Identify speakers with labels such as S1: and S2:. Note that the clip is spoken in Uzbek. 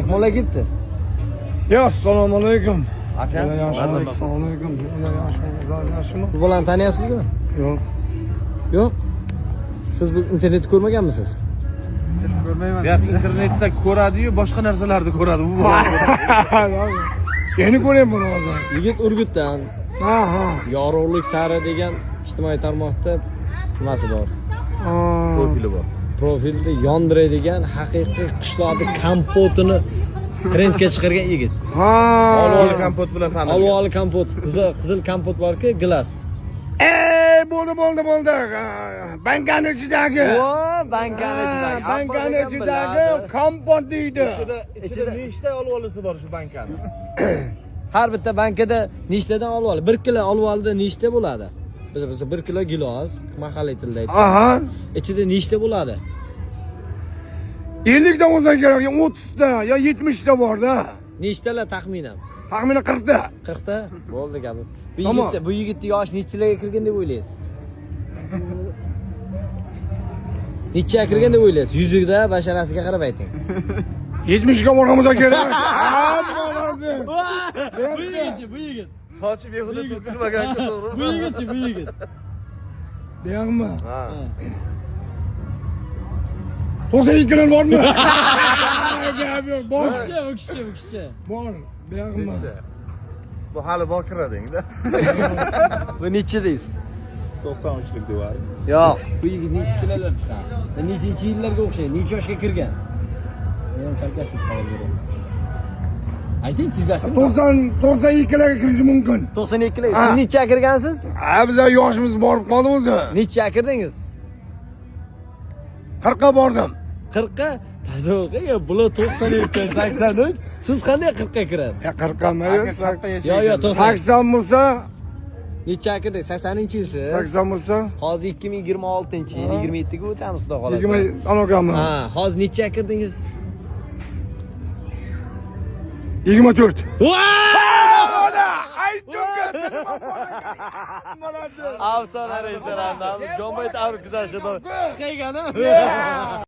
S1: Mehmonlar kelibdi.
S2: Ya assalomu alaykum.
S3: Aka,
S2: Assalomu alaykum. Yaxshimi?
S1: Siz bolani taniyapsizmi?
S2: Yo'q.
S1: Yo'q. Siz bu internetni ko'rmaganmisiz?
S3: ko'rmayman. Ya internetda ko'radi-yu, boshqa narsalarni ko'radi. Bu
S2: Yeni ko'ryapman buni hozir.
S1: Yigit Urgutdan
S2: Ha.
S1: yorug'lik sari degan ijtimoiy tarmoqda nimasi bor?
S3: profili bor.
S1: Profilda yondiradigan haqiqiy qishloqni kompotini trendga chiqargan yigit.
S3: Olvoli kompot bilan tanilgan.
S1: Olvoli kompot, qizil kompot borki, gilas.
S2: Bo'ldi. Bankani ichidagi. Bankani ichidagi kompot deydi.
S3: Ichida nechta olvolisi bor shu bankani?
S1: Har bitta bankada nechtadan olvoli? 1 kilo olvolida nechta bo'ladi? Biz 1 kilo gilos, mahalliy tilda aytsak.
S2: Aha.
S1: Ichida nechta bo'ladi?
S2: 50 ta bo'lsa kerak, 30 ta yo 70 ta bor-da.
S1: Nechtalar taxminan?
S2: Taxminan 40 ta.
S1: 40 ta? Bo'ldi gapi.
S2: Tamam.
S1: Bu yigitning yoshi nechalarga kirgan deb o'ylaysiz? Nechaga kirgan deb o'ylaysiz? Yuzida basharasiga qarab ayting.
S2: 70 ga boramiz kerak.
S1: Bu yigit.
S3: Sochi behuda to'kilmagan-ku, to'g'ri?
S1: Bu yigit.
S2: Buyog'mi?
S3: Ha.
S2: 92 kilo bormi? Gap yo'q, bor.
S1: Bu kishi.
S2: Bor. Buyog'mi?
S3: Bu hali bokirading-da.
S1: Bu necha deysiz?
S3: 93lik devar.
S1: Yo'q, bu yigit necha kilolar chiqadi? Nechinchi yillarga o'xshaydi? Necha yoshga kirgan? Men ham chalkashni savol beraman. Ayting, tezlashtirib.
S2: 92 larga kirishi mumkin.
S1: 92 lar. Siz nechaga kirgansiz?
S2: Bizlar yoshimiz borib qoldi o'zi.
S1: Nechaga kirdingiz?
S2: 40 ga bordim.
S1: 40 ga? Tazoqaga bular 92 83. Siz qanday 40 ga kirasiz?
S2: 40 ga emas.
S1: Yo,
S2: 80 bo'lsa,
S1: nechaga kirdingiz? 80-yilsiz.
S2: 80 bo'lsa,
S1: Hozir 2026-yil, 27 ga o'tamiz, xudo xolasa.
S2: 20 anagammi?
S1: Ha, hozir nechaga kirdingiz?
S2: 24.
S1: Afsona restoran, Jonboy Tabrikzashida. Chiqaygani.